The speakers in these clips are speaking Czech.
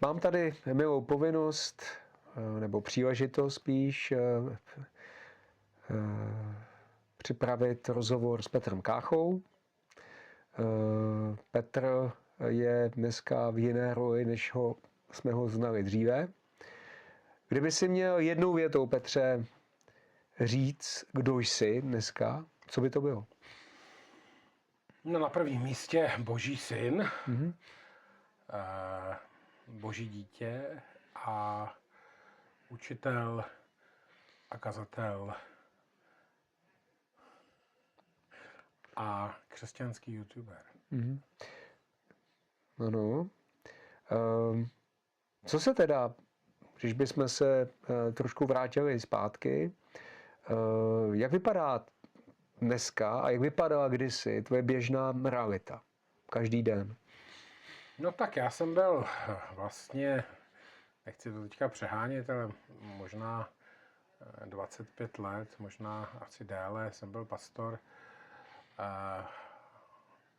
Mám tady milou povinnost, nebo příležitost spíš, připravit rozhovor s Petrem Káchou. Petr je dneska v jiné roli, než jsme ho znali dříve. Kdyby si měl jednou větou, Petře, říct, kdo jsi dneska, co by to bylo? No, na prvním místě Boží syn, Boží dítě a učitel a kazatel a křesťanský youtuber. Ano. Co se teda, když bychom se trošku vrátili zpátky, jak vypadá dneska a jak vypadala kdysi tvoje běžná realita? Každý den. No tak já jsem byl vlastně, nechci to teďka přehánět, ale možná 25 let, možná asi déle, jsem byl pastor.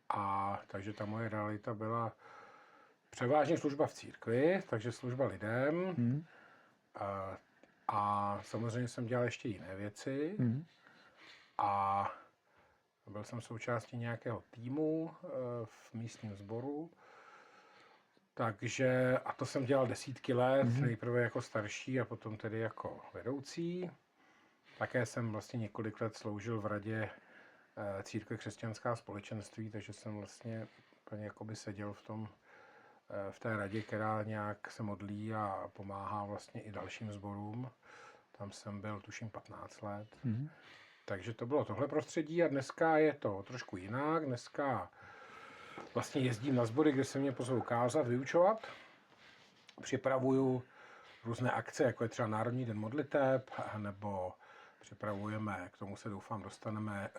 A takže ta moje realita byla převážně služba v církvi, takže služba lidem. A samozřejmě jsem dělal ještě jiné věci. A byl jsem součástí nějakého týmu v místním sboru. Takže, a to jsem dělal desítky let, nejprve jako starší a potom tedy jako vedoucí. Také jsem vlastně několik let sloužil v radě Církve křesťanská společenství, takže jsem vlastně úplně jakoby seděl v té radě, která nějak se modlí a pomáhá vlastně i dalším sborům. Tam jsem byl, tuším, 15 let. Takže to bylo tohle prostředí a dneska je to trošku jinak. Dneska vlastně jezdím na sbory, kde se mě pozvou kázat, vyučovat. Připravuju různé akce, jako je třeba Národní den modliteb, nebo připravujeme, k tomu se doufám dostaneme,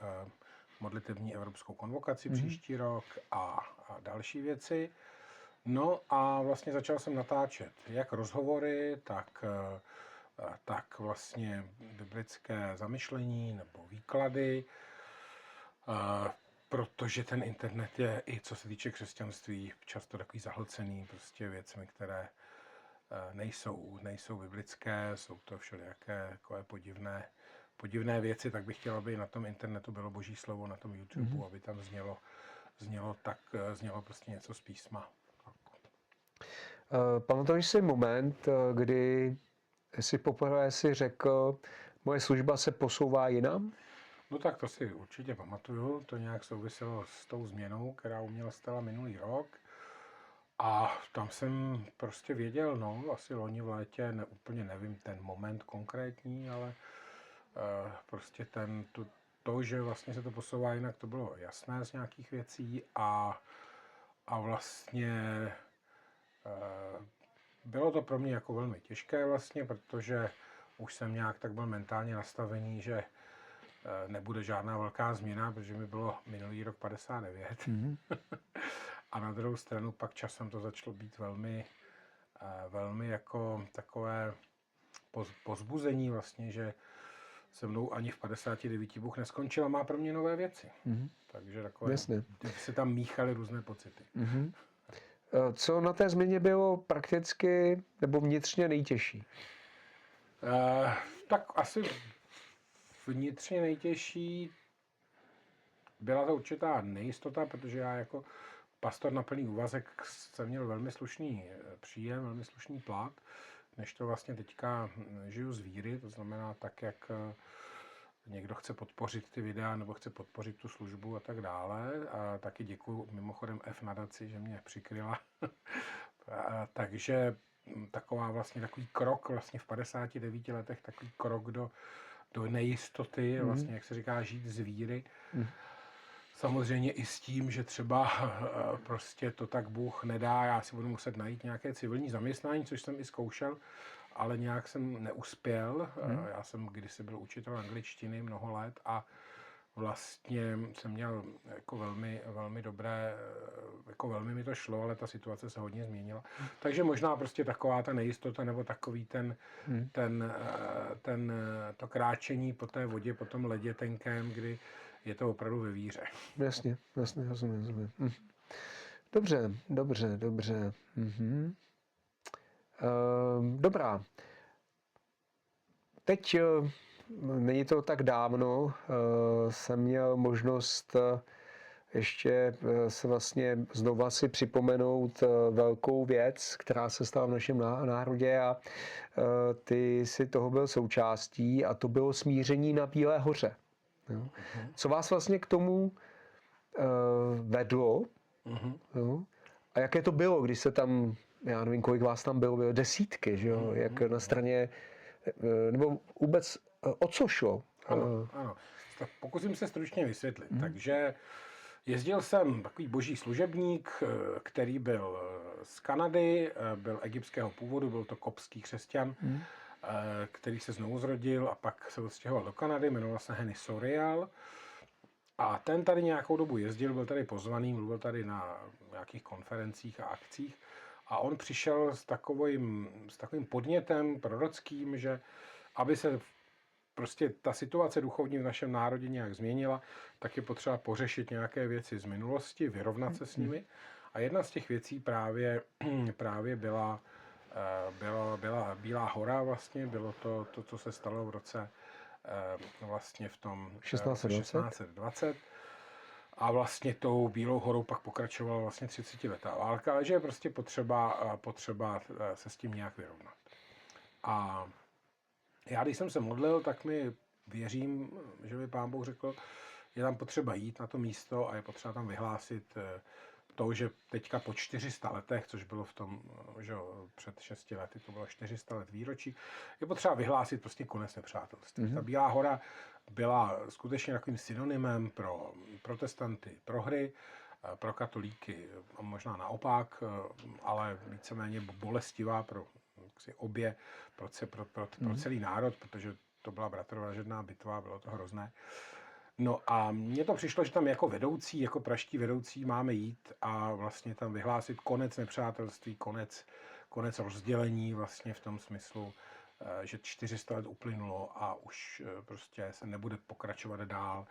modlitební evropskou konvokaci příští rok a další věci. No a vlastně začal jsem natáčet jak rozhovory, tak vlastně biblické zamyšlení nebo výklady, protože ten internet je i co se týče křesťanství často takový zahlcený prostě věcmi, které nejsou biblické, jsou to všelijaké takové podivné věci, tak bych chtěl, aby na tom internetu bylo Boží slovo, na tom YouTube, aby tam znělo prostě něco z písma. Pamatuješ si moment, kdy jsi poprvé řekl, moje služba se posouvá jinam? No tak to si určitě pamatuju, to nějak souviselo s tou změnou, která u mě nastala minulý rok. A tam jsem prostě věděl, no, asi loni v létě, úplně nevím ten moment konkrétní, ale prostě to, že vlastně se to posouvá jinak, to bylo jasné z nějakých věcí a vlastně bylo to pro mě jako velmi těžké vlastně, protože už jsem nějak tak byl mentálně nastavený, že nebude žádná velká změna, protože mi bylo minulý rok 59. A na druhou stranu pak časem to začalo být velmi jako takové pozbuzení vlastně, že se mnou ani v 59 Bůh neskončil a má pro mě nové věci. Takže takové, se tam míchaly různé pocity. Co na té změně bylo prakticky nebo vnitřně nejtěžší? Tak asi vnitřně nejtěžší byla to určitá nejistota, protože já jako pastor na plný úvazek jsem měl velmi slušný příjem, velmi slušný plat, než to vlastně teďka žiju z víry, to znamená tak, jak někdo chce podpořit ty videa nebo chce podpořit tu službu a tak dále. A taky děkuju mimochodem F nadaci, že mě přikryla. Takže takový krok vlastně v 59 letech, takový krok do nejistoty, vlastně jak se říká, žít z víry. Samozřejmě i s tím, že třeba prostě to tak Bůh nedá, já si budu muset najít nějaké civilní zaměstnání, což jsem i zkoušel, ale nějak jsem neuspěl. Já jsem kdysi byl učitel angličtiny mnoho let a vlastně jsem měl jako velmi dobré, jako velmi mi to šlo, ale ta situace se hodně změnila. Takže možná prostě taková ta nejistota nebo takový to kráčení po té vodě, po tom ledě tenkém, kdy je to opravdu ve víře. Jasně, rozumím. Dobře. Dobrá. Teď, není to tak dávno, jsem měl možnost ještě se vlastně znova si připomenout velkou věc, která se stala v našem národě a ty si toho byl součástí a to bylo smíření na Bílé hoře. Jo. Co vás vlastně k tomu vedlo? Jo? A jaké to bylo, když se tam, já nevím, kolik vás tam bylo desítky, že jo? Jak na straně, nebo vůbec o co šlo? Ano. Tak pokusím se stručně vysvětlit. Takže jezdil jsem takový boží služebník, který byl z Kanady, byl egyptského původu, byl to koptský křesťan, který se znovu zrodil a pak se odstěhoval do Kanady, jmenoval se Henry Sorial. A ten tady nějakou dobu jezdil, byl tady pozvaný, mluvil tady na nějakých konferencích a akcích. A on přišel s takovým podnětem prorockým, že aby se prostě ta situace duchovní v našem národě nějak změnila, tak je potřeba pořešit nějaké věci z minulosti, vyrovnat se s nimi. A jedna z těch věcí právě byla Bílá hora vlastně, bylo to, co se stalo v roce vlastně v tom 1620. A vlastně tou Bílou horou pak pokračovala vlastně 30letá válka, ale že je prostě potřeba se s tím nějak vyrovnat. A já, když jsem se modlil, tak mi věřím, že mi Pán Bůh řekl, je tam potřeba jít na to místo a je potřeba tam vyhlásit to, že teďka po 400 letech, což bylo v tom, že před 6 lety, to bylo 400 let výročí, je potřeba vyhlásit prostě konec nepřátelství. Ta Bílá hora byla skutečně takovým synonymem pro protestanty prohry, pro katolíky a možná naopak, ale víceméně bolestivá pro obě, pro celý národ, protože to byla bratrovražedná bitva, bylo to hrozné. No a mně to přišlo, že tam jako vedoucí, jako praští vedoucí máme jít a vlastně tam vyhlásit konec nepřátelství, konec rozdělení vlastně v tom smyslu, že 400 let uplynulo a už prostě se nebude pokračovat dál.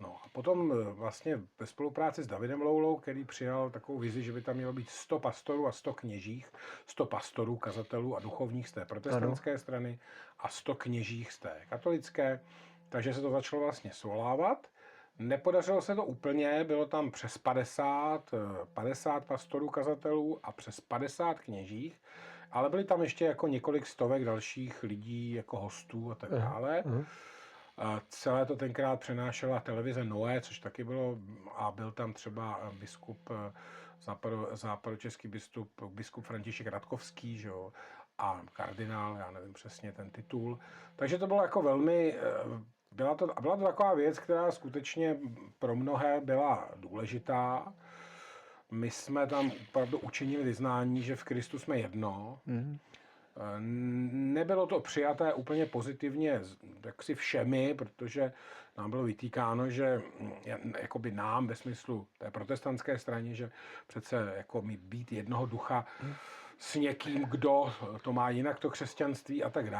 No a potom vlastně ve spolupráci s Davidem Loulou, který přijal takovou vizi, že by tam mělo být 100 pastorů a 100 kněžích, 100 pastorů, kazatelů a duchovních z té protestantské strany a 100 kněžích z té katolické. Takže se to začalo vlastně svolávat. Nepodařilo se to úplně, bylo tam přes 50 pastorů, kazatelů a přes 50 kněžích, ale byly tam ještě jako několik stovek dalších lidí jako hostů a tak dále. A celé to tenkrát přenášela televize Noé, což taky bylo, a byl tam třeba biskup, západočeský biskup František Radkovský, že jo, a kardinál, já nevím přesně ten titul. Takže to bylo jako velmi, byla to taková věc, která skutečně pro mnohé byla důležitá. My jsme tam opravdu učinili vyznání, že v Kristu jsme jedno. Nebylo to přijaté úplně pozitivně jaksi všemi, protože nám bylo vytýkáno, že jakoby nám ve smyslu té protestantské straně, že přece jako my být jednoho ducha s někým, kdo to má jinak, to křesťanství a tak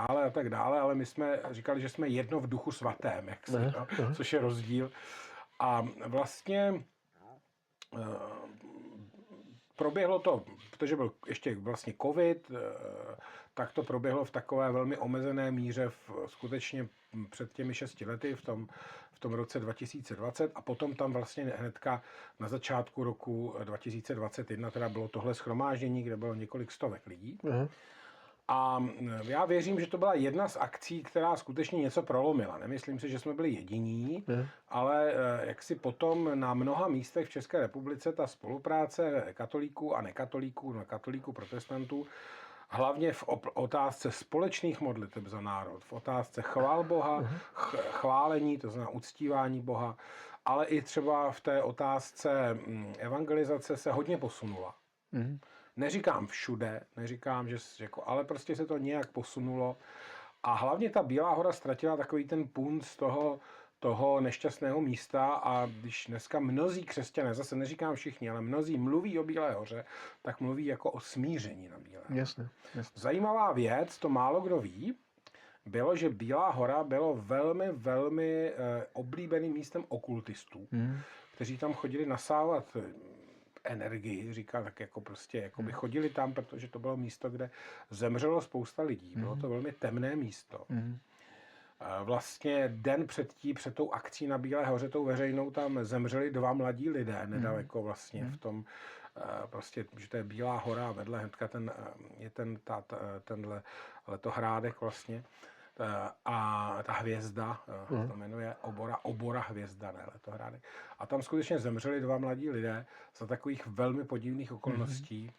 dále, ale my jsme říkali, že jsme jedno v duchu svatém, jaksi, no, což je rozdíl. A vlastně proběhlo to, protože byl ještě vlastně covid, tak to proběhlo v takové velmi omezené míře skutečně před těmi 6 lety, v tom roce 2020 a potom tam vlastně hnedka na začátku roku 2021 teda bylo tohle shromáždění, kde bylo několik stovek lidí. A já věřím, že to byla jedna z akcí, která skutečně něco prolomila. Nemyslím si, že jsme byli jediní, ale jak si potom na mnoha místech v České republice ta spolupráce katolíků a nekatolíků, protestantů, hlavně v otázce společných modliteb za národ, v otázce chvál Boha, chválení, to znamená uctívání Boha, ale i třeba v té otázce evangelizace se hodně posunula. Neříkám všude, neříkám, že jako, ale prostě se to nějak posunulo. A hlavně ta Bílá hora ztratila takový ten punt z toho nešťastného místa a když dneska mnozí křesťané, zase neříkám všichni, ale mnozí mluví o Bílé hoře, tak mluví jako o smíření na Bílé hoře. Jasně. Zajímavá věc, to málo kdo ví, bylo, že Bílá hora bylo velmi, velmi oblíbeným místem okultistů, kteří tam chodili nasávat energii, říká, tak jako prostě jako by chodili tam, protože to bylo místo, kde zemřelo spousta lidí. Bylo to velmi temné místo. Vlastně den před tou akcí na Bílé hoře, tou veřejnou, tam zemřeli 2 mladí lidé nedaleko vlastně v tom, prostě, že to je Bílá hora a vedle hnedka tenhle letohrádek vlastně. A ta hvězda, to jmenuje Obora hvězda, ne Letohrádek. A tam skutečně zemřeli 2 mladí lidé za takových velmi podivných okolností.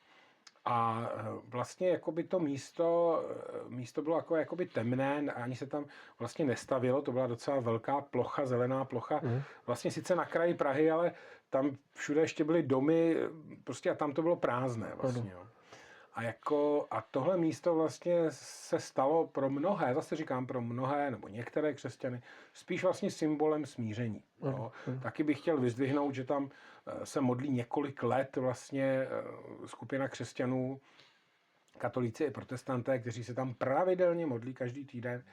A vlastně jakoby to místo bylo jako jakoby temné, ani se tam vlastně nestavilo, to byla docela velká plocha, zelená plocha, vlastně sice na kraji Prahy, ale tam všude ještě byly domy, prostě a tam to bylo prázdné vlastně. Jo. A tohle místo vlastně se stalo pro mnohé, zase říkám pro mnohé, nebo některé křesťany, spíš vlastně symbolem smíření. Jo. Taky bych chtěl vyzdvihnout, že tam se modlí několik let vlastně skupina křesťanů, katolíci i protestanté, kteří se tam pravidelně modlí každý týden,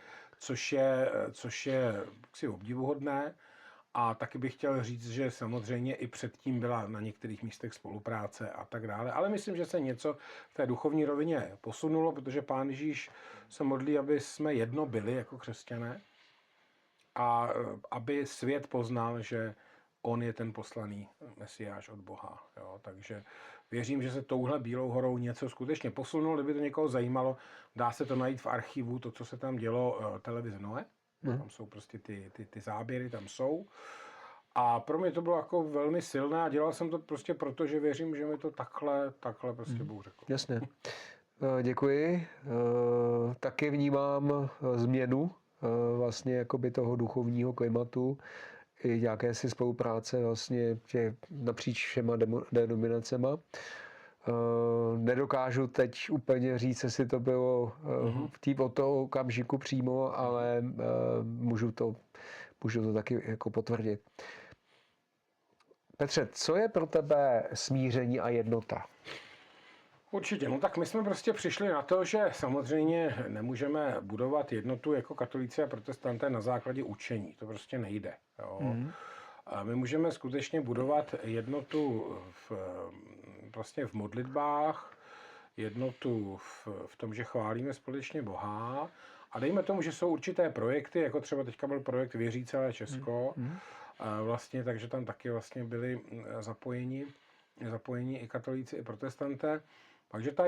což je si obdivuhodné. A taky bych chtěl říct, že samozřejmě i předtím byla na některých místech spolupráce a tak dále. Ale myslím, že se něco v té duchovní rovině posunulo, protože Pán Ježíš se modlí, aby jsme jedno byli jako křesťané a aby svět poznal, že on je ten poslaný Mesiáš od Boha. Jo? Takže věřím, že se touhle Bílou horou něco skutečně posunulo. Kdyby to někoho zajímalo, dá se to najít v archivu, to, co se tam dělo, televize Noe. Tam jsou prostě ty záběry, tam jsou. A pro mě to bylo jako velmi silné a dělal jsem to prostě proto, že věřím, že mi to takhle prostě Bůh řekl. Jasně. Děkuji. Taky vnímám změnu vlastně jakoby toho duchovního klimatu i jakési spolupráce vlastně napříč všema denominacema. Nedokážu teď úplně říct, jestli to bylo od toho okamžiku přímo, ale můžu to taky jako potvrdit. Petře, co je pro tebe smíření a jednota? Určitě, no tak my jsme prostě přišli na to, že samozřejmě nemůžeme budovat jednotu jako katolíci a protestanté na základě učení. To prostě nejde. Jo. A my můžeme skutečně budovat jednotu vlastně v modlitbách, jednotu v tom, že chválíme společně Boha a dejme tomu, že jsou určité projekty, jako třeba teďka byl projekt Věří celé Česko, vlastně, takže tam taky vlastně byli zapojeni i katolíci, i protestanté. Takže ta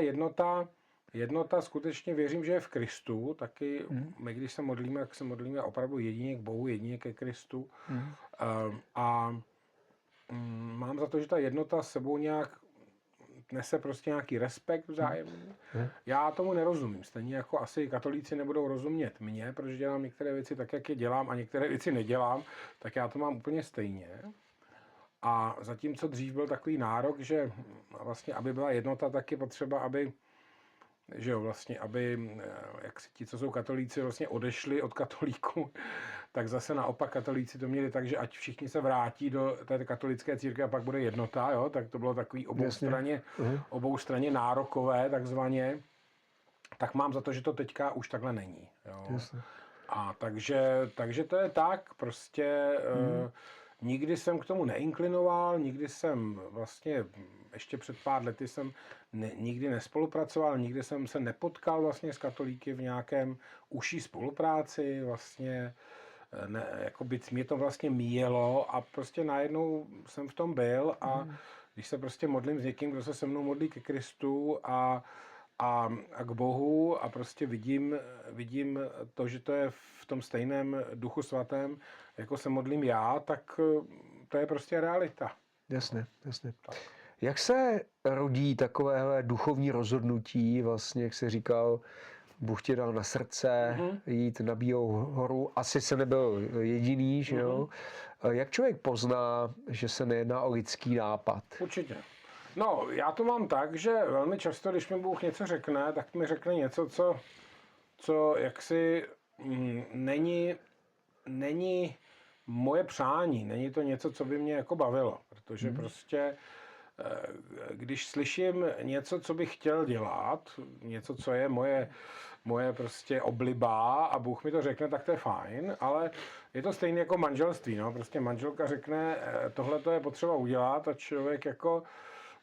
jednota skutečně věřím, že je v Kristu, taky my, když se modlíme, tak se modlíme opravdu jedině k Bohu, jedině ke Kristu. A mám za to, že ta jednota s sebou nějak nese prostě nějaký respekt vzájemný. Já tomu nerozumím, stejně jako asi katolíci nebudou rozumět mě, protože dělám některé věci tak, jak je dělám a některé věci nedělám, tak já to mám úplně stejně. A zatímco dřív byl takový nárok, že vlastně, aby byla jednota, tak je potřeba, aby jak si ti, co jsou katolíci, vlastně odešli od katolíků, tak zase naopak katolíci to měli tak, že ať všichni se vrátí do té katolické církve a pak bude jednota, jo? Tak to bylo takový oboustranně nárokové, takzvaně. Tak mám za to, že to teďka už takhle není. Jo? A takže to je tak, prostě nikdy jsem k tomu neinklinoval, nikdy jsem vlastně, ještě před pár lety jsem nikdy nespolupracoval, nikdy jsem se nepotkal vlastně s katolíky v nějakém užší spolupráci, vlastně jako by mě to vlastně míjelo a prostě najednou jsem v tom byl a když se prostě modlím s někým, kdo se se mnou modlí ke Kristu a k Bohu a prostě vidím to, že to je v tom stejném Duchu Svatém, jako se modlím já, tak to je prostě realita. Jasně. Jak se rodí takovéhle duchovní rozhodnutí, vlastně, jak jsi říkal, Bůh ti dal na srdce jít na Bílou horu, asi se nebyl jediný, že jo? Jak člověk pozná, že se nejedná o lidský nápad? Určitě. No, já to mám tak, že velmi často, když mi Bůh něco řekne, tak mi řekne něco, co jaksi není moje přání, není to něco, co by mě jako bavilo, protože prostě když slyším něco, co bych chtěl dělat, něco, co je moje prostě obliba a Bůh mi to řekne, tak to je fajn, ale je to stejné jako manželství, no, prostě manželka řekne, tohle to je potřeba udělat a člověk jako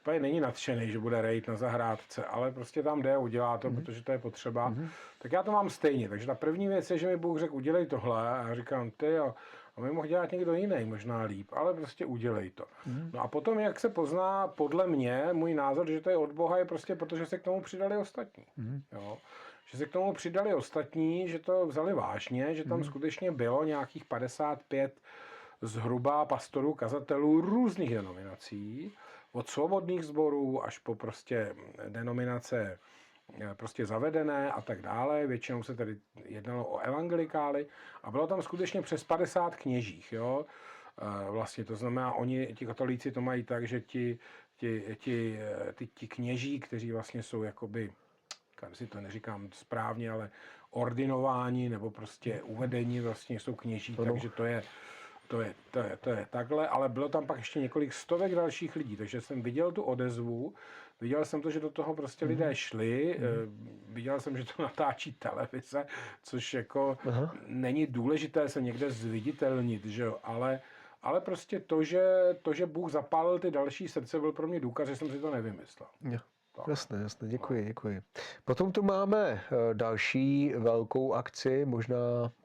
úplně není nadšený, že bude raid na zahrádce, ale prostě tam jde, udělá to, protože to je potřeba. Tak já to mám stejně. Takže ta první věc je, že mi Bůh řekl, udělej tohle. A já říkám, ty a my mohl dělat někdo jiný, možná líp, ale prostě udělej to. No a potom, jak se pozná, podle mě, můj názor, že to je od Boha, je prostě protože se k tomu přidali ostatní. Jo? Že se k tomu přidali ostatní, že to vzali vážně, že tam skutečně bylo nějakých 55 zhruba pastorů, kazatelů různých denominací, od svobodných sborů až po prostě denominace prostě zavedené a tak dále. Většinou se tedy jednalo o evangelikály a bylo tam skutečně přes 50 kněžích. Jo? Vlastně to znamená, ti katolíci to mají tak, že ti kněží, kteří vlastně jsou jakoby, si to neříkám správně, ale ordinováni nebo prostě uvedení vlastně jsou kněží, takže to je takhle, ale bylo tam pak ještě několik stovek dalších lidí, takže jsem viděl tu odezvu, viděl jsem to, že do toho prostě lidé šli, viděl jsem, že to natáčí televize, což jako není důležité se někde zviditelnit, že jo, ale prostě to, že Bůh zapálil ty další srdce, byl pro mě důkaz, že jsem si to nevymyslel. Jo. Jasné, děkuji. Potom tu máme další velkou akci,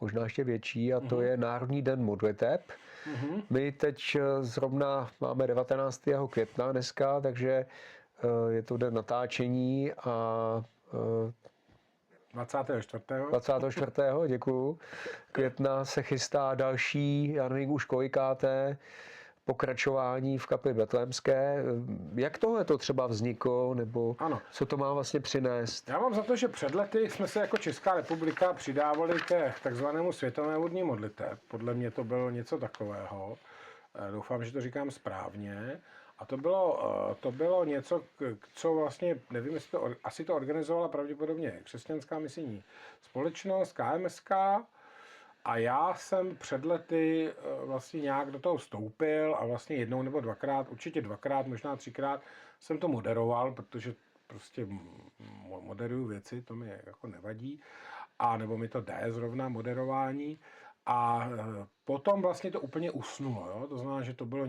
možná ještě větší, a to je Národní den modliteb. My teď zrovna máme 19. května dneska, takže je to den natáčení a 24. Děkuju. Května se chystá další, já nevím už kolikáté, pokračování v kapli betlémské. Jak tohle to třeba vzniklo, nebo co to má vlastně přinést? Já mám za to, že před lety jsme se jako Česká republika přidávali k takzvanému světovému dní modliteb. Podle mě to bylo něco takového. Doufám, že to říkám správně. A to bylo něco, co vlastně, nevím, jestli asi to organizovala pravděpodobně Křesťanská misijní společnost, KMSK. A já jsem před lety vlastně nějak do toho vstoupil a vlastně jednou nebo dvakrát, určitě dvakrát, možná třikrát jsem to moderoval, protože prostě moderuju věci, to mi jako nevadí, a nebo mi to jde zrovna moderování. A potom vlastně to úplně usnulo, jo? To znamená, že to bylo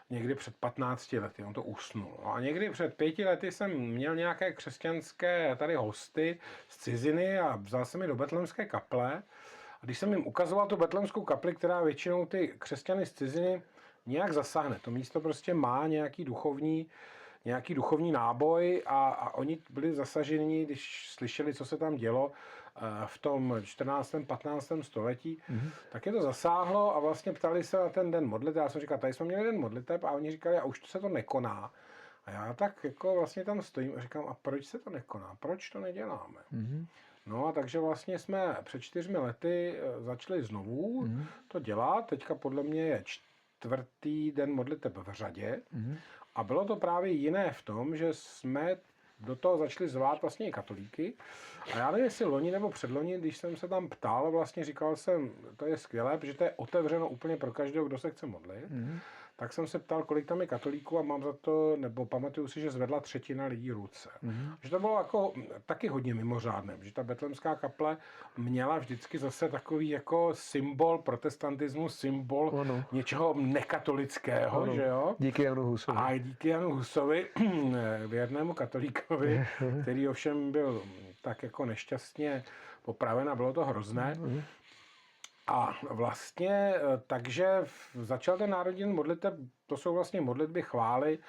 někdy před 15 lety, on to usnul. A někdy před 5 lety jsem měl nějaké křesťanské tady hosty z ciziny a vzal jsem je do betlémské kaple. A když jsem jim ukazoval tu betlémskou kapli, která většinou ty křesťany z ciziny nějak zasáhne, to místo prostě má nějaký duchovní náboj a oni byli zasaženi, když slyšeli, co se tam dělo v tom 14. 15. století, tak je to zasáhlo a vlastně ptali se na ten den modliteb. Já jsem říkal, tady jsme měli den modliteb a oni říkali, a už se to nekoná. A já tak jako vlastně tam stojím a říkám, a proč se to nekoná? Proč to neděláme? No a takže vlastně jsme před 4 lety začali znovu to dělat. Teďka podle mě je 4. den modliteb v řadě. A bylo to právě jiné v tom, že jsme do toho začali zvát vlastně i katolíky. A já nevím, jestli loni nebo předloni, když jsem se tam ptal, vlastně říkal jsem, to je skvělé, protože to je otevřeno úplně pro každého, kdo se chce modlit. Tak jsem se ptal, kolik tam je katolíků a mám za to, nebo pamatuju si, že zvedla 1/3 lidí ruce. Že to bylo jako taky hodně mimořádné, že ta betlémská kaple měla vždycky zase takový jako symbol protestantismu, symbol něčeho nekatolického, že jo? Díky Janu Husovi. A díky Janu Husovi, věrnému katolíkovi, který ovšem byl tak jako nešťastně popraven a bylo to hrozné. A vlastně, takže začal ten Národní den modliteb, to jsou vlastně modlitby chvály,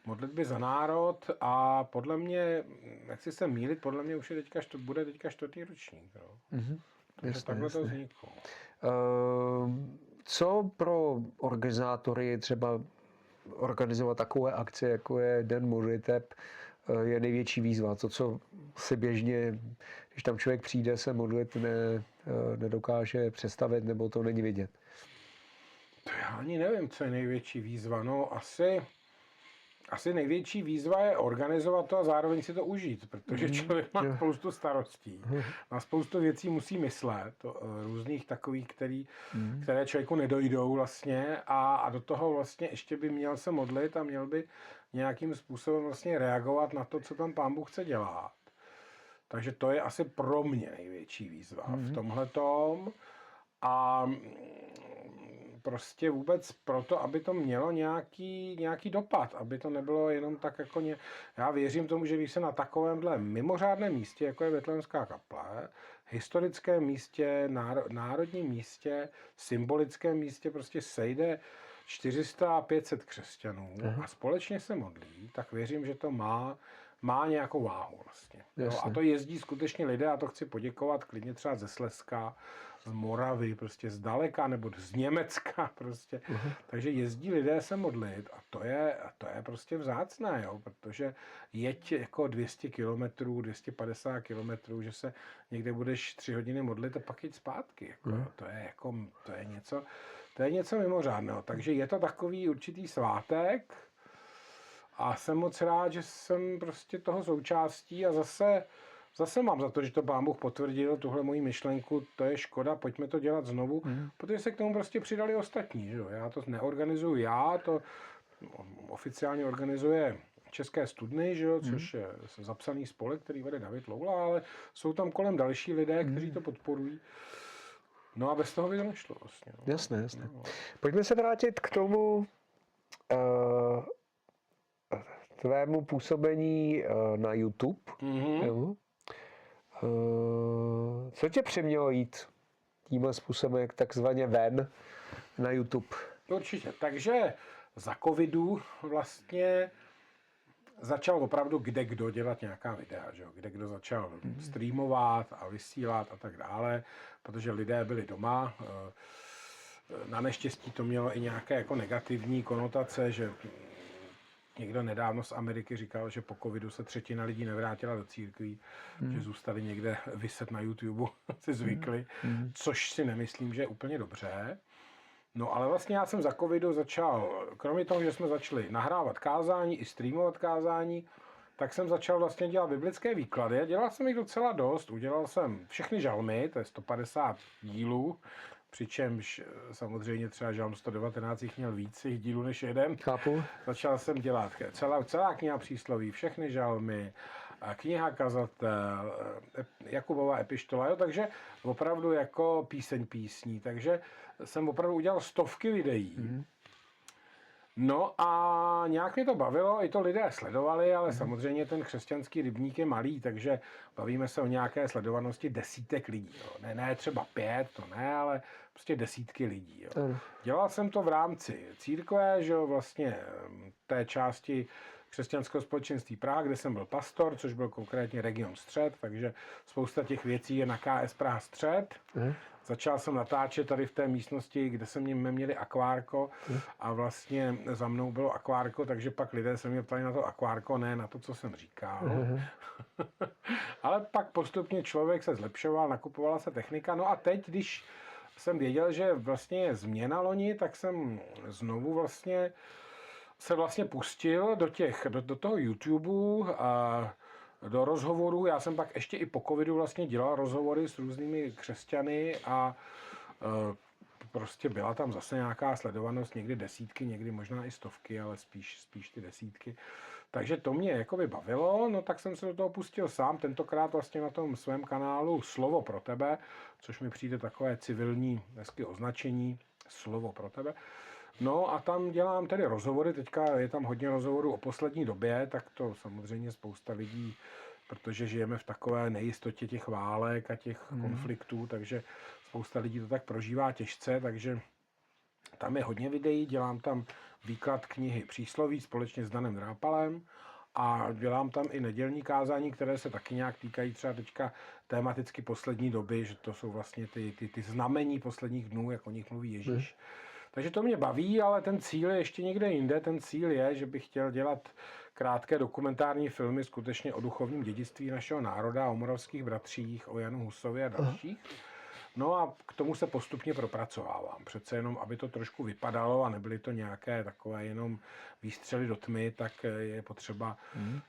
modlitby za národ a podle mě, nechci se mýlit, podle mě už je bude teďka 4. ročník. Takže takhle to vzniklo. Co pro organizátory třeba organizovat takové akce, jako je Den modliteb, je největší výzva? To, co si běžně, když tam člověk přijde se modlit, nedokáže představit, nebo to není vidět? To já ani nevím, co je největší výzva. No asi největší výzva je organizovat to a zároveň si to užít, protože člověk má spoustu starostí. Na spoustu věcí musí myslet, různých takových, které člověku nedojdou vlastně a do toho vlastně ještě by měl se modlit a měl by nějakým způsobem vlastně reagovat na to, co tam Pán Bůh chce dělat. Takže to je asi pro mě největší výzva v tomhletom. A prostě vůbec proto, aby to mělo nějaký dopad, aby to nebylo jenom tak jako Já věřím tomu, že když se na takovémhle mimořádném místě, jako je Betlémská kaple, historickém místě, národním místě, symbolickém místě prostě sejde 400 a 500 křesťanů a společně se modlí, tak věřím, že to má nějakou váhu vlastně. Jo, a to jezdí skutečně lidé, a to chci poděkovat klidně třeba ze Slezska, z Moravy, prostě z daleka, nebo z Německa prostě. Takže jezdí lidé se modlit a to je prostě vzácné, jo, protože jeď jako 200 kilometrů, 250 kilometrů, že se někde budeš 3 hodiny modlit a pak jít zpátky. Jako, to je něco mimořádného. Takže je to takový určitý svátek a jsem moc rád, že jsem prostě toho součástí a zase mám za to, že to Pán Bůh potvrdil tuhle moji myšlenku, to je škoda, pojďme to dělat znovu, protože se k tomu prostě přidali ostatní. Že jo? Já to neorganizuju to oficiálně organizuje České studny, že jo? Což je zapsaný spolek, který vede David Loula, ale jsou tam kolem další lidé, kteří to podporují. No a bez toho by to nešlo vlastně. No. Jasné. No. Pojďme se vrátit k tomu tvému působení na YouTube. Jo. Co tě přimělo jít tímhle způsobem, jak takzvaně ven na YouTube? Určitě. Takže za covidu vlastně začal opravdu kdo dělat nějaká videa, že jo? Kdo začal streamovat a vysílat a tak dále, protože lidé byli doma. Na neštěstí to mělo i nějaké jako negativní konotace, že někdo nedávno z Ameriky říkal, že po covidu se 1/3 lidí nevrátila do církví, že zůstali někde viset na YouTube, si zvykli, což si nemyslím, že je úplně dobře. No ale vlastně já jsem za covidu začal, kromě toho, že jsme začali nahrávat kázání i streamovat kázání, tak jsem začal vlastně dělat biblické výklady. Dělal jsem jich docela dost, udělal jsem všechny žalmy, to je 150 dílů, přičemž samozřejmě třeba žalm 119 jich měl víc dílů než jeden. Chápu. Začal jsem dělat celá kniha přísloví, všechny žalmy, kniha kazatel, Jakubova epištola, jo, takže opravdu jako píseň písní, takže jsem opravdu udělal stovky videí. No a nějak mě to bavilo, i to lidé sledovali, ale samozřejmě ten křesťanský rybník je malý, takže bavíme se o nějaké sledovanosti desítek lidí. Jo. Ne třeba 5, to ne, ale prostě desítky lidí. Jo. Dělal jsem to v rámci církve, že jo, vlastně té části křesťanského společenství Praha, kde jsem byl pastor, což byl konkrétně region Střed, takže spousta těch věcí je na KS Praha Střed. Začal jsem natáčet tady v té místnosti, kde jsme měli akvárko a vlastně za mnou bylo akvárko, takže pak lidé se mě ptali na to akvárko, ne na to, co jsem říkal. Ale pak postupně člověk se zlepšoval, nakupovala se technika. No a teď, když jsem věděl, že vlastně je změna loni, tak jsem znovu vlastně se pustil do toho YouTube a do rozhovorů. Já jsem pak ještě i po covidu vlastně dělal rozhovory s různými křesťany a prostě byla tam zase nějaká sledovanost, někdy desítky, někdy možná i stovky, ale spíš ty desítky. Takže to mě jakoby bavilo, no tak jsem se do toho pustil sám, tentokrát vlastně na tom svém kanálu Slovo pro tebe, což mi přijde takové civilní hezké označení, Slovo pro tebe. No a tam dělám tedy rozhovory, teďka je tam hodně rozhovorů o poslední době, tak to samozřejmě spousta lidí, protože žijeme v takové nejistotě těch válek a těch konfliktů, takže spousta lidí to tak prožívá těžce, takže tam je hodně videí, dělám tam výklad knihy Přísloví společně s Danem Drápalem a dělám tam i nedělní kázání, které se taky nějak týkají třeba teďka tematicky poslední doby, že to jsou vlastně ty znamení posledních dnů, jak o nich mluví Ježíš. Takže to mě baví, ale ten cíl je ještě někde jinde. Ten cíl je, že bych chtěl dělat krátké dokumentární filmy skutečně o duchovním dědictví našeho národa, o moravských bratřích, o Janu Husovi a dalších. No a k tomu se postupně propracovávám. Přece jenom, aby to trošku vypadalo a nebyly to nějaké takové jenom výstřely do tmy, tak je potřeba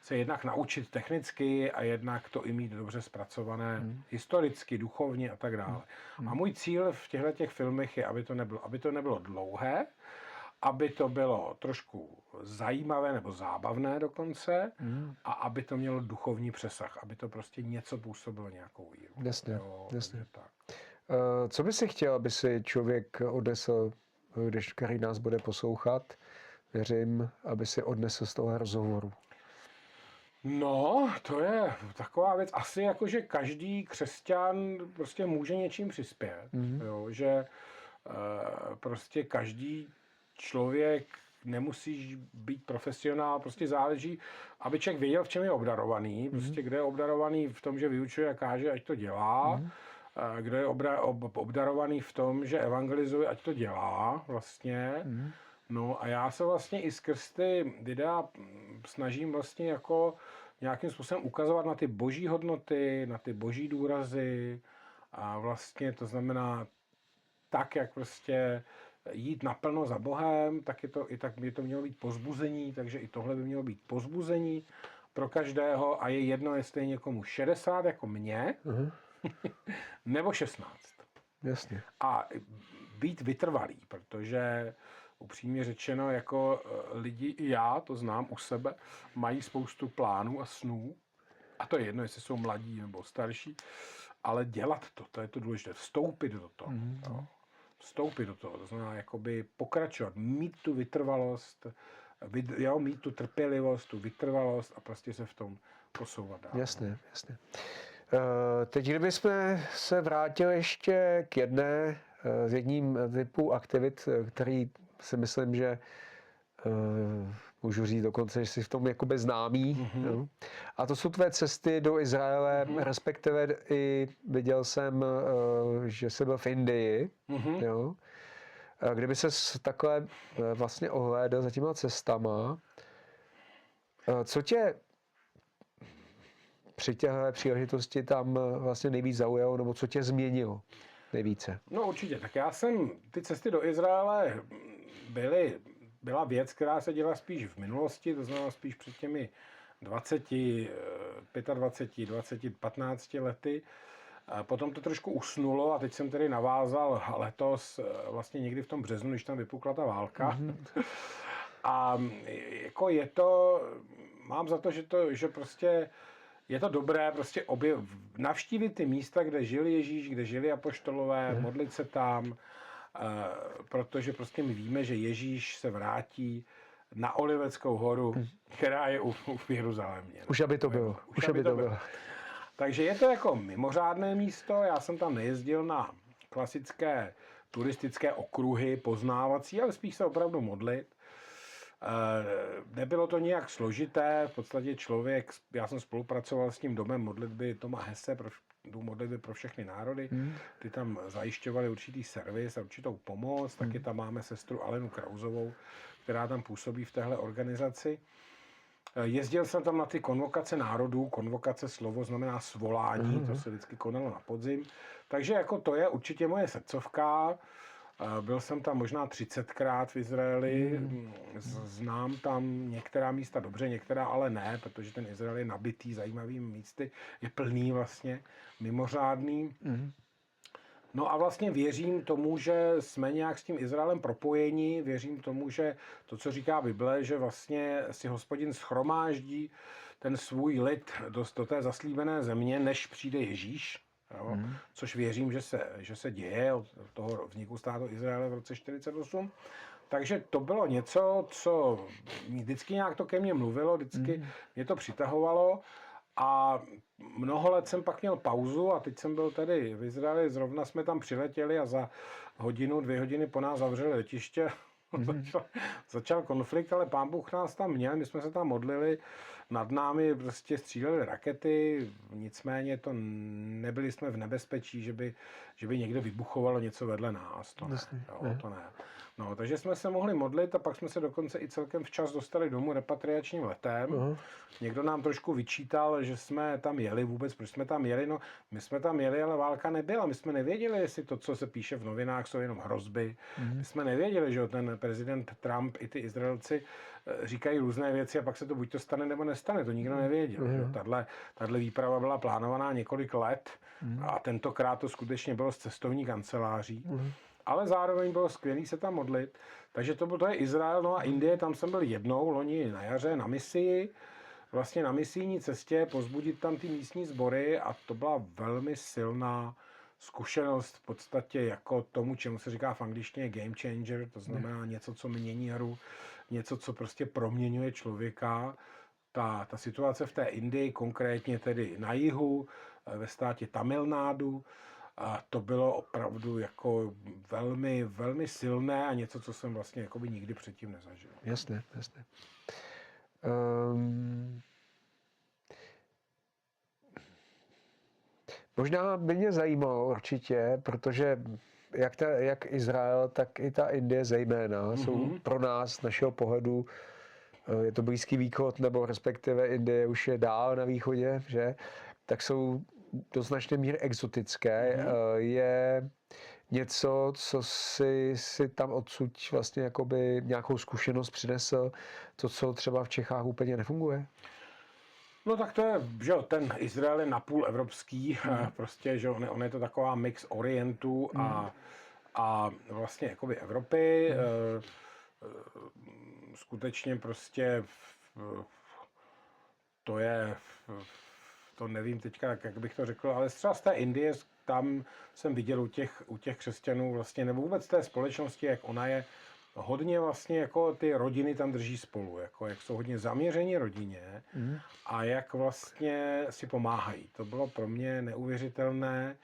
se jednak naučit technicky a jednak to i mít dobře zpracované historicky, duchovně a tak dále. A můj cíl v těchto filmech je, aby to nebylo dlouhé, aby to bylo trošku zajímavé nebo zábavné dokonce a aby to mělo duchovní přesah, aby to prostě něco působilo, nějakou víru. Jasně. Tak. Co by si chtěl, aby si člověk odnesl který nás bude poslouchat. Věřím, aby si odnesl z toho rozhovoru. No, to je taková věc. Asi jako, že každý křesťan prostě může něčím přispět. Jo, že prostě každý člověk nemusí být profesionál, prostě záleží, aby člověk věděl, v čem je obdarovaný, prostě kde je obdarovaný v tom, že vyučuje a káže, ať to dělá, kdo je obdarovaný v tom, že evangelizuje, ať to dělá vlastně. No a já se vlastně i skrz ty videa snažím vlastně jako nějakým způsobem ukazovat na ty boží hodnoty, na ty boží důrazy a vlastně to znamená tak, jak prostě jít naplno za Bohem, tak je to i tak by to mělo být pozbuzení, takže i tohle by mělo být pozbuzení pro každého a je jedno, jestli je někomu 60 jako mě, nebo 16. Jasně. A být vytrvalý, protože upřímně řečeno, jako lidi i já, to znám u sebe, mají spoustu plánů a snů. A to je jedno, jestli jsou mladí nebo starší, ale dělat to je to důležité. Vstoupit do toho. Jo. Vstoupit do toho, to znamená jakoby pokračovat, mít tu vytrvalost, mít tu trpělivost, tu vytrvalost a prostě se v tom posouvat dál. Jasně. Teď, kdybychom se vrátili ještě k jedním typu aktivit, který si myslím, že můžu říct dokonce, že jsi v tom jakoby známý. Jo? A to jsou tvé cesty do Izraele, respektive i viděl jsem, že jsi byl v Indii. Jo? Kdyby ses takhle vlastně ohlédl za těma cestama, co tě při těchto příležitosti tam vlastně nejvíc zaujalo, nebo co tě změnilo nejvíce? No určitě, tak ty cesty do Izraele byla věc, která se dělala spíš v minulosti, to znamená spíš před těmi 20, 25, 20, 15 lety. A potom to trošku usnulo a teď jsem tedy navázal letos, vlastně někdy v tom březnu, když tam vypukla ta válka. A jako mám za to, že prostě je to dobré prostě navštívit ty místa, kde žil Ježíš, kde žili apoštolové, modlit se tam, protože prostě my víme, že Ježíš se vrátí na Oliveckou horu, která je v Jeruzalémě. Už aby to bylo. Takže je to jako mimořádné místo, já jsem tam nejezdil na klasické turistické okruhy poznávací, ale spíš se opravdu modlit. Nebylo to nějak složité, v podstatě já jsem spolupracoval s tím domem modlitby Toma Hesse, dům modlitby pro všechny národy. Ty tam zajišťovali určitý servis a určitou pomoc, taky tam máme sestru Alenu Krauzovou, která tam působí v téhle organizaci. Jezdil jsem tam na ty konvokace národů, konvokace slovo znamená svolání, to se vždycky konalo na podzim. Takže jako to je určitě moje srdcovka. Byl jsem tam možná 30krát v Izraeli, znám tam některá místa dobře, některá ale ne, protože ten Izrael je nabitý zajímavými místy, je plný vlastně, mimořádný. No a vlastně věřím tomu, že jsme nějak s tím Izraelem propojeni, věřím tomu, že to, co říká Bible, že vlastně si Hospodin shromáždí ten svůj lid do té zaslíbené země, než přijde Ježíš. Jo? Což věřím, že se děje od toho vzniku státu Izraele v roce 48. Takže to bylo něco, co vždycky nějak to ke mně mluvilo, vždycky mě to přitahovalo a mnoho let jsem pak měl pauzu a teď jsem byl tady v Izraeli, zrovna jsme tam přiletěli a za hodinu, 2 hodiny po nás zavřeli letiště. Začal konflikt, ale Pán Bůh nás tam měl, my jsme se tam modlili, nad námi prostě střílely rakety, nicméně nebyli jsme v nebezpečí, že by někde vybuchovalo něco vedle nás. To ne. No, takže jsme se mohli modlit a pak jsme se dokonce i celkem včas dostali domů repatriačním letem. Někdo nám trošku vyčítal, že jsme tam jeli vůbec, proč jsme tam jeli. No, my jsme tam jeli, ale válka nebyla. My jsme nevěděli, jestli to, co se píše v novinách, jsou jenom hrozby. My jsme nevěděli, že ten prezident Trump i ty Izraelci říkají různé věci a pak se to buď to stane, nebo nestane. To nikdo nevěděl. Tahle výprava byla plánovaná několik let a tentokrát to skutečně bylo z cestovní kanceláří. Ale zároveň bylo skvělý se tam modlit. Takže to je Izrael, no a Indie, tam jsem byl jednou loni na jaře na misii, vlastně na misijní cestě, pozbudit tam ty místní sbory a to byla velmi silná zkušenost v podstatě jako tomu, čemu se říká v angličtině game changer, to znamená něco, co mění hru, něco, co prostě proměňuje člověka. Ta situace v té Indii, konkrétně tedy na jihu, ve státě Tamil Nádu, a to bylo opravdu jako velmi, velmi silné a něco, co jsem vlastně jakoby nikdy předtím nezažil. Jasně, jasně. Možná by mě zajímalo určitě, protože jak Izrael, tak i ta Indie zejména jsou pro nás z našeho pohledu, je to Blízký východ, nebo respektive Indie už je dál na východě, že? Tak jsou do značné míry exotické. Je něco, co si tam odsud vlastně jakoby nějakou zkušenost přinesl, to, co třeba v Čechách úplně nefunguje? No tak to je, že jo, ten Izrael je napůl evropský, prostě, že on je to taková mix Orientu a vlastně jakoby Evropy. Skutečně prostě to nevím teďka, jak bych to řekl, ale třeba z té Indie, tam jsem viděl u těch křesťanů vlastně, nebo vůbec té společnosti, jak ona je hodně vlastně jako ty rodiny tam drží spolu, jako jak jsou hodně zaměření rodině a jak vlastně si pomáhají. To bylo pro mě neuvěřitelné.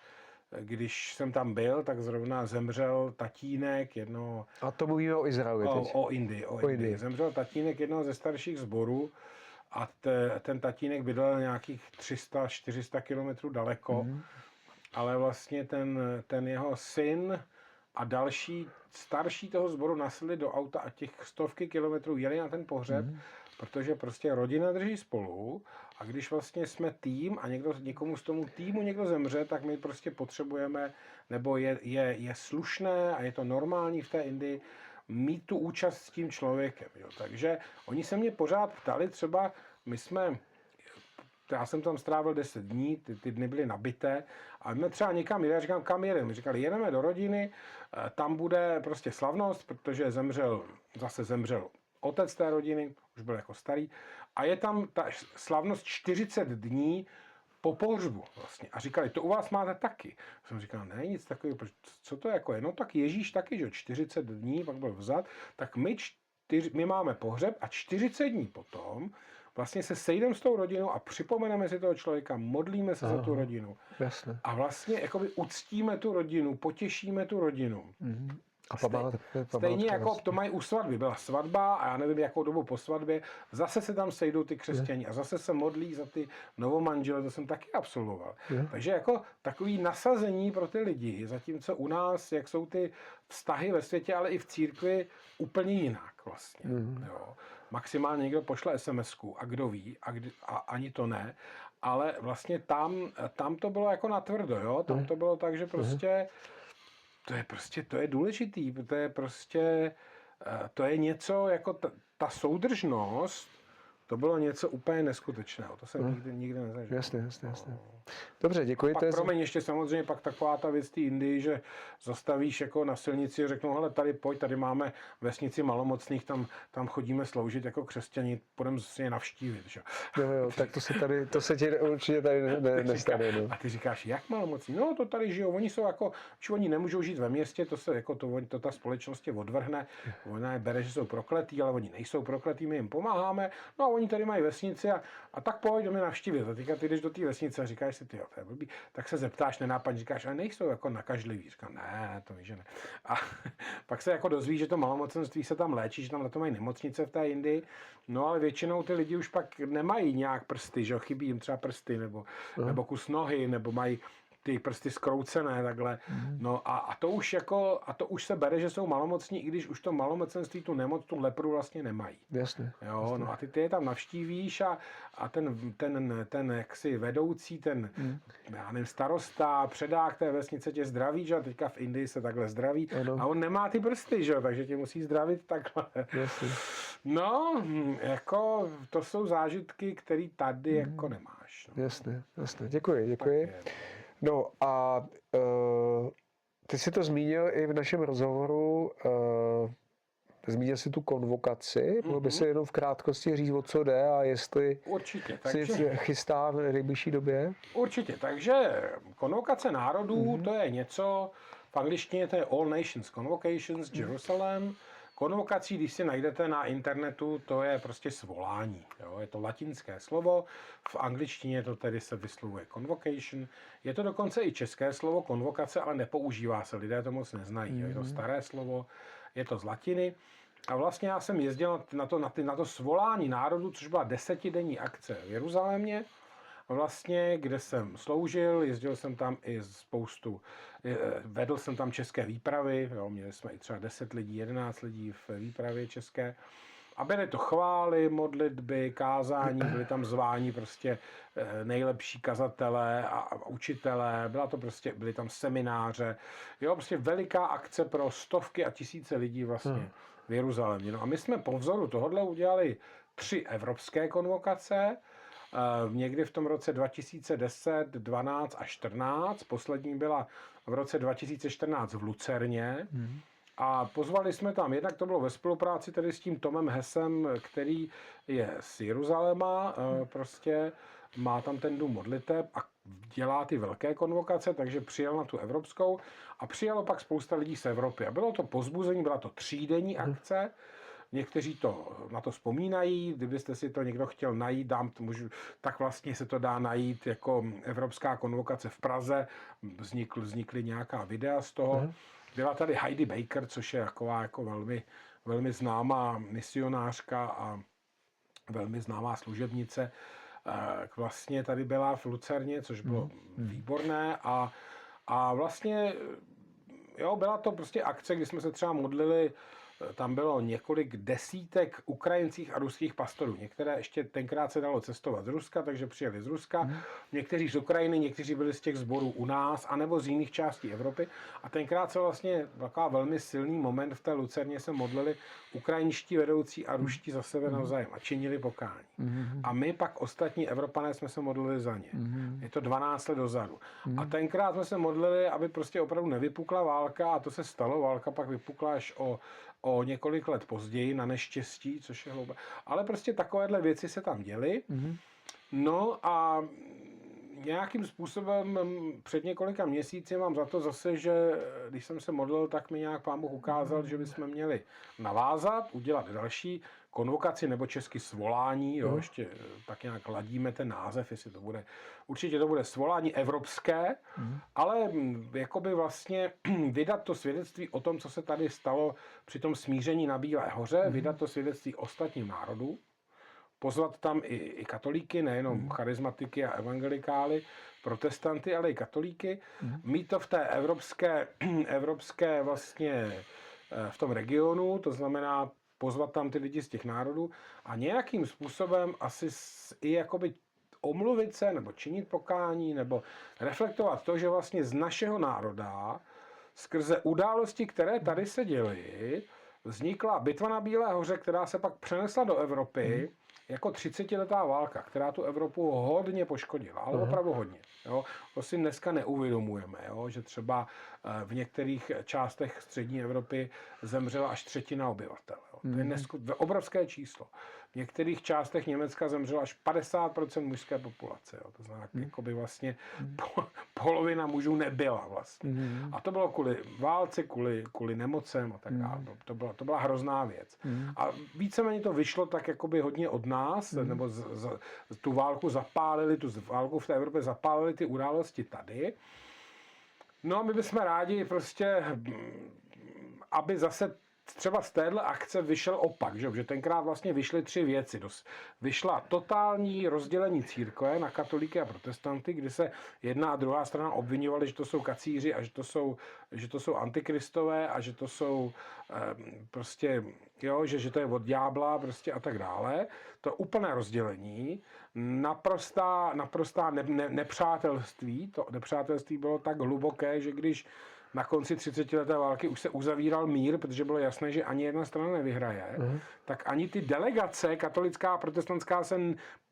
Když jsem tam byl, tak zrovna zemřel tatínek jednoho... A to mluvíme o Izraeli teď. O Indii. Zemřel tatínek jednoho ze starších sborů a ten tatínek bydlel nějakých 300-400 kilometrů daleko, ale vlastně ten jeho syn a další starší toho sboru nasedli do auta a těch stovky kilometrů jeli na ten pohřeb, protože prostě rodina drží spolu a když vlastně jsme tým a někomu z tomu týmu někdo zemře, tak my prostě potřebujeme, nebo je slušné a je to normální v té Indii mít tu účast s tím člověkem. Jo. Takže oni se mě pořád ptali, třeba já jsem tam strávil 10 dní, ty dny byly nabité a my třeba někam jeli, já říkám, kam jedeme? Říkali, jedeme do rodiny, tam bude prostě slavnost, protože zemřel otec té rodiny, už byl jako starý, a je tam ta slavnost 40 dní po pohřbu vlastně. A říkali, to u vás máte taky. Já jsem říkal, ne, nic takového, co to jako je? No tak Ježíš taky, že 40 dní, pak byl vzat, tak my máme pohřeb a 40 dní potom vlastně se sejdeme s tou rodinou a připomeneme si toho člověka, modlíme se za tu rodinu. Jasně. A vlastně jakoby uctíme tu rodinu, potěšíme tu rodinu. A stejně jako to mají u svatby. Byla svatba a já nevím, jakou dobu po svatbě, zase se tam sejdou ty křesťani a zase se modlí za ty novomanžele, to jsem taky absolvoval. Takže jako takový nasazení pro ty lidi, zatímco u nás, jak jsou ty vztahy ve světě, ale i v církvi úplně jinak vlastně. Jo. Maximálně někdo pošle SMS-ku a kdo ví, a ani to ne, ale vlastně tam to bylo jako natvrdo, jo? Tam to bylo tak, že prostě to je důležitý, to je něco jako ta soudržnost, to bylo něco úplně neskutečného, to jsem nikdy nezažil. Jasně. Dobře, děkuji. Pak promiň, ještě samozřejmě pak taková ta věc té Indii, že zastavíš jako na silnici a řeknou, hele, tady pojď, tady máme vesnici malomocných, tam chodíme sloužit jako křesťani, půjdeme si je navštívit. Že? Jo, tak to se ti určitě tady nestane. No. A ty říkáš, jak malomocní? No, to tady žijou, oni jsou jako, oni nemůžou žít ve městě, to ta společnost je odvrhne, ona je bere, že jsou prokletí, ale oni nejsou prokletí, my jim pomáháme, no a oni tady mají vesnici a tak pojď, jdeme navštívit. A teďka ty jdeš do té vesnice a říkáš si, ty jo, to je blbý, tak se zeptáš nenápadně, říkáš, ale nejsou jako nakažliví. Říkám, ne, to víš, že ne. A pak se jako dozví, že to malomocenství se tam léčí, že tam na to mají nemocnice v té Indii, no ale většinou ty lidi už pak nemají nějak prsty, že chybí jim třeba prsty nebo kus nohy, nebo mají ty prsty skroucené takhle. No a to už se bere, že jsou malomocní, i když už to malomocenství, tu nemoc, tu lepru vlastně nemají. Jasně. Jo, jasně. no a ty je tam navštívíš a ten jaksi vedoucí, já nevím, starosta, předák té vesnice tě zdraví, že a teďka v Indii se takhle zdraví a on nemá ty prsty, že takže tě musí zdravit takhle. Jasně. No, jako to jsou zážitky, které tady jako nemáš. No. Jasně. Děkuji. No a ty jsi to zmínil i v našem rozhovoru. Zmínil si tu konvokaci, mohl by se jenom v krátkosti říct, o co jde a jestli Určitě. si chystá v nejbližší době? Určitě. Takže konvokace národů, to je něco, v angličtině to je All Nations Convocations, Jerusalem. Konvokací, když si najdete na internetu, to je prostě svolání. Jo? Je to latinské slovo, v angličtině to tedy se vyslovuje convocation. Je to dokonce i české slovo konvokace, ale nepoužívá se, lidé to moc neznají. Jo? Je to staré slovo, je to z latiny. A vlastně já jsem jezdil na to svolání národů, což byla 10denní akce v Jeruzalémě, vlastně, kde jsem sloužil, jezdil jsem tam i vedl jsem tam české výpravy, jo, měli jsme i třeba 10 lidí, 11 lidí v výpravě české. A byly to chvály, modlitby, kázání, byli tam zváni prostě nejlepší kazatelé a učitelé, byly tam semináře, jo, prostě veliká akce pro stovky a tisíce lidí vlastně v Jeruzalémě. No a my jsme po vzoru tohohle udělali 3 evropské konvokace, někdy v tom roce 2010, 12 a 14. Poslední byla v roce 2014 v Lucerně. A pozvali jsme tam, jednak to bylo ve spolupráci tedy s tím Tomem Hesem, který je z Jeruzaléma, prostě má tam ten dům modliteb a dělá ty velké konvokace, takže přijel na tu evropskou a přijelo pak spousta lidí z Evropy. A bylo to povzbuzení, byla to 3denní akce. Někteří na to vzpomínají, kdybyste si to někdo chtěl najít, tak vlastně se to dá najít jako Evropská konvokace v Praze, vznikly nějaká videa z toho. Byla tady Heidi Baker, což je taková jako velmi, velmi známá misionářka a velmi známá služebnice. Vlastně tady byla v Lucerně, což bylo výborné a vlastně jo, byla to prostě akce, kdy jsme se třeba modlili. Tam bylo několik desítek ukrajinských a ruských pastorů. Některé ještě tenkrát se dalo cestovat z Ruska, takže přijeli z Ruska. Někteří z Ukrajiny, někteří byli z těch sborů u nás, anebo z jiných částí Evropy. A tenkrát se vlastně taková velmi silný moment v té Lucerně se modlili ukrajinští vedoucí a ruští za sebe navzájem a činili pokání. A my pak ostatní Evropané jsme se modlili za ně. Je to 12 let dozadu. A tenkrát jsme se modlili, aby prostě opravdu nevypukla válka a to se stalo. Válka pak vypukla až o několik let později, na neštěstí, což je hloupé. Ale prostě takovéhle věci se tam děly. No a nějakým způsobem před několika měsíci mám za to zase, že když jsem se modlil, tak mi nějak Pán Bůh ukázal, že bychom měli navázat, udělat další konvokaci nebo česky svolání, jo, ještě tak nějak ladíme ten název, jestli to bude, určitě to bude svolání evropské, ale jakoby vlastně vydat to svědectví o tom, co se tady stalo při tom smíření na Bílé hoře, vydat to svědectví ostatním národům, pozvat tam i katolíky, nejenom charizmatiky a evangelikály, protestanty, ale i katolíky, mít to v té evropské vlastně v tom regionu, to znamená pozvat tam ty lidi z těch národů a nějakým způsobem asi i jakoby omluvit se, nebo činit pokání, nebo reflektovat to, že vlastně z našeho národa skrze události, které tady se děly, vznikla bitva na Bílé hoře, která se pak přenesla do Evropy jako 30letá válka, která tu Evropu hodně poškodila, ale opravdu hodně. Jo. To si dneska neuvědomujeme, jo, že třeba v některých částech střední Evropy zemřela až 1/3 obyvatel. Jo. To je obrovské číslo. V některých částech Německa zemřela až 50% mužské populace. Jo. To znamená, jakoby vlastně polovina mužů nebyla vlastně. A to bylo kvůli válce, kvůli nemocem a tak dále. To byla hrozná věc. A víceméně to vyšlo tak jakoby hodně od nás, nebo tu válku v té Evropě zapálili ty události tady. No a my bychom rádi prostě, aby zase třeba z téhle akce vyšel opak, že tenkrát vlastně vyšly 3 věci. Vyšla totální rozdělení církve na katolíky a protestanty, kdy se jedna a druhá strana obviňovali, že to jsou kacíři a že to jsou antikristové a že to jsou prostě, jo, že to je od ďábla prostě a tak dále. To úplné rozdělení, naprostá nepřátelství. To nepřátelství bylo tak hluboké, že když na konci 30leté války už se uzavíral mír, protože bylo jasné, že ani jedna strana nevyhraje, tak ani ty delegace, katolická a protestantská, se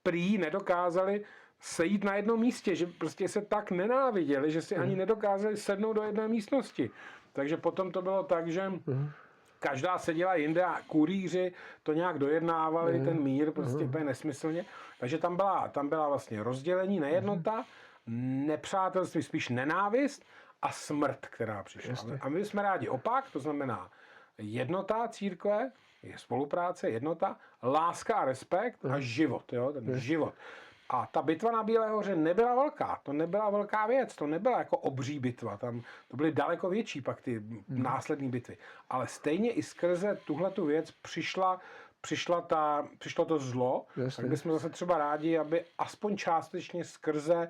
prý nedokázali sejít na jednom místě, že prostě se tak nenáviděli, že si ani nedokázali sednout do jedné místnosti. Takže potom to bylo tak, že každá seděla jinde a kurýři to nějak dojednávali, ten mír, prostě úplně nesmyslně. Takže tam byla vlastně rozdělení, nejednota, nepřátelství, spíš nenávist a smrt, která přišla. A my jsme rádi opak, to znamená jednota církve, je spolupráce, jednota, láska a respekt a život, jo, ten život. A ta bitva na Bílé hoře nebyla velká, to nebyla velká věc, to nebyla jako obří bitva, tam to byly daleko větší pak ty následné bitvy. Ale stejně i skrze tuhletu věc přišlo to zlo, tak bychom zase třeba rádi, aby aspoň částečně skrze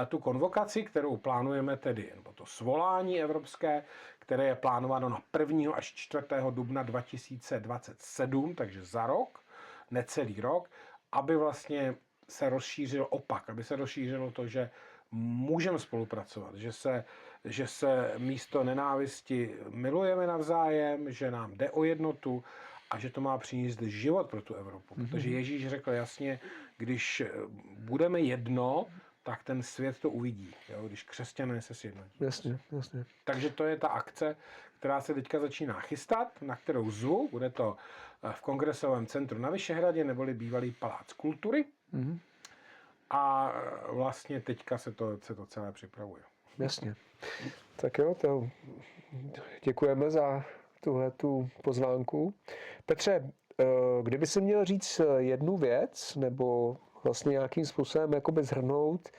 tu konvokaci, kterou plánujeme tedy, nebo to svolání evropské, které je plánováno na 1. až 4. dubna 2027, takže za rok, necelý rok, aby vlastně se rozšířil opak, aby se rozšířilo to, že můžeme spolupracovat, že se místo nenávisti milujeme navzájem, že nám jde o jednotu a že to má přinést život pro tu Evropu. Protože Ježíš řekl jasně, když budeme jedno, tak ten svět to uvidí, jo? Když křesťané se sjednotí. Jasně. Takže to je ta akce, která se teďka začíná chystat, na kterou zvu. Bude to v Kongresovém centru na Vyšehradě, neboli bývalý Palác kultury. A vlastně teďka se to celé připravuje. Jasně. Tak jo, to děkujeme za tuhletu pozvánku. Petře, kdyby si měl říct jednu věc, nebo vlastně nějakým způsobem jakoby shrnout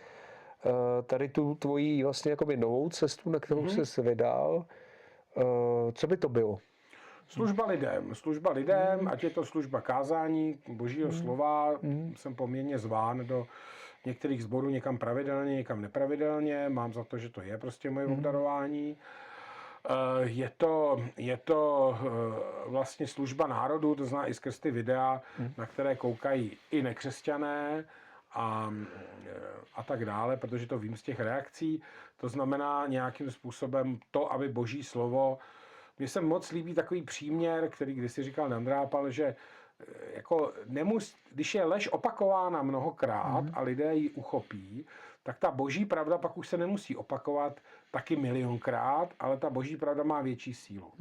tady tu tvoji vlastně jakoby novou cestu, na kterou jsi vydal, co by to bylo? Služba lidem, ať je to služba kázání, božího slova, jsem poměrně zván do některých sborů někam pravidelně, někam nepravidelně, mám za to, že to je prostě moje obdarování. Je to vlastně služba národu, to znamená i skrz ty videa, na které koukají i nekřesťané a tak dále, protože to vím z těch reakcí. To znamená nějakým způsobem to, aby boží slovo. Mně se moc líbí takový příměr, který kdysi říkal Nandrápal, že jako když je lež opakována mnohokrát a lidé ji uchopí, tak ta boží pravda pak už se nemusí opakovat taky milionkrát, ale ta boží pravda má větší sílu.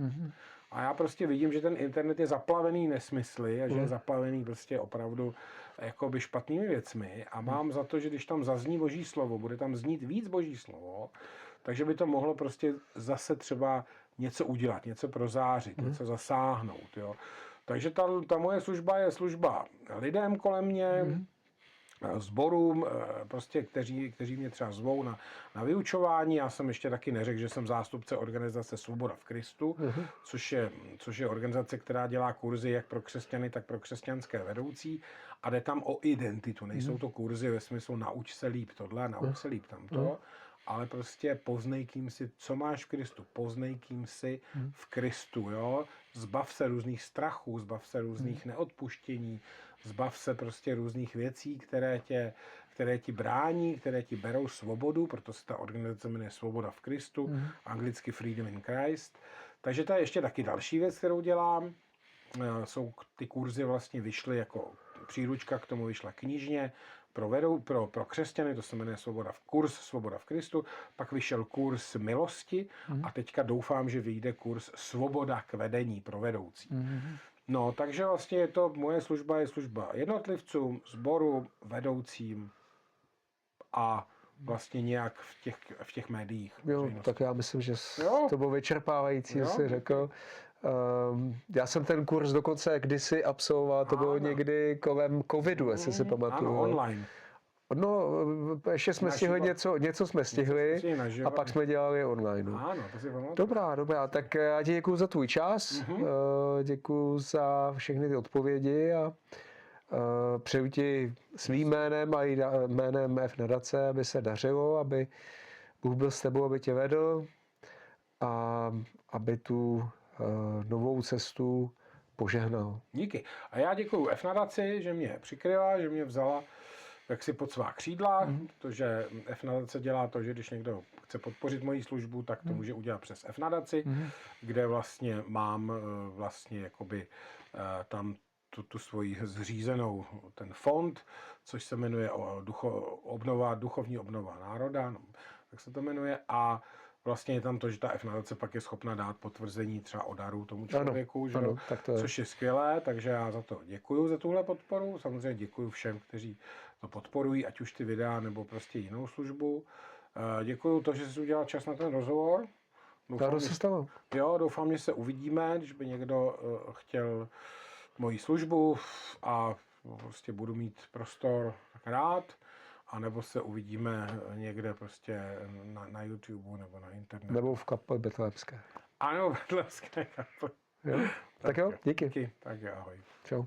A já prostě vidím, že ten internet je zaplavený nesmysly a že je zaplavený prostě opravdu jakoby špatnými věcmi a mám za to, že když tam zazní boží slovo, bude tam znít víc boží slovo, takže by to mohlo prostě zase třeba něco udělat, něco prozářit, něco zasáhnout. Jo. Takže ta moje služba je služba lidem kolem mě, sborům, prostě, kteří mě třeba zvou na vyučování. Já jsem ještě taky neřekl, že jsem zástupce organizace Svoboda v Kristu, což je organizace, která dělá kurzy jak pro křesťany, tak pro křesťanské vedoucí a jde tam o identitu. Nejsou to kurzy ve smyslu nauč se líp tohle, nauč se líp tamto, ale prostě poznej, kým si, co máš v Kristu, poznej, kým si v Kristu, jo? Zbav se různých strachů, zbav se různých neodpuštění, zbav se prostě různých věcí, které ti brání, které ti berou svobodu, proto se ta organizace jmenuje Svoboda v Kristu, anglicky Freedom in Christ. Takže to je ještě taky další věc, kterou dělám. Ty kurzy vlastně vyšly jako příručka, k tomu vyšla knižně, pro křesťany, to se jmenuje kurz Svoboda v Kristu, pak vyšel kurz milosti a teďka doufám, že vyjde kurz Svoboda k vedení pro vedoucí. No, takže vlastně moje služba je služba jednotlivcům, sboru, vedoucím a vlastně nějak v těch médiích. Jo, tak já myslím, že to bylo vyčerpávající, jsi řekl. Já jsem ten kurz dokonce kdysi absolvoval, to bylo někdy kolem covidu, jestli si pamatuju. Ano, online. No, ještě jsme stihli něco jsme stihli a pak jsme dělali online. No. Ano, to si pamatuju. Dobrá, tak já ti děkuju za tvůj čas, děkuju za všechny ty odpovědi a přeju ti svým jménem a i jménem F nadace, aby se dařilo, aby Bůh byl s tebou, aby tě vedl a aby tu novou cestu požehnal. Díky. A já děkuju F nadaci, že mě přikryla, že mě vzala jaksi pod svá křídla, protože F nadace dělá to, že když někdo chce podpořit moji službu, tak to může udělat přes F nadaci, kde vlastně mám vlastně jakoby tam tu svoji zřízenou ten fond, což se jmenuje duchovní obnova národa, tak se to jmenuje, a vlastně je tam to, že ta F-nadace pak je schopna dát potvrzení třeba o daru tomu člověku, že ano, jo? tak to je. Což je skvělé, takže já za to děkuju, za tuhle podporu. Samozřejmě děkuju všem, kteří to podporují, ať už ty videa, nebo prostě jinou službu. Děkuju to, že jsi udělal čas na ten rozhovor. To se stalo. Jo, doufám, že se uvidíme, když by někdo chtěl moji službu a prostě budu mít prostor, tak rád. A nebo se uvidíme někde prostě na YouTube nebo na internetu. Nebo v kapele Betlehemské. Ano, Betlehemské kapely. Jo? Tak jo, díky. Tak jo, ahoj. Čau.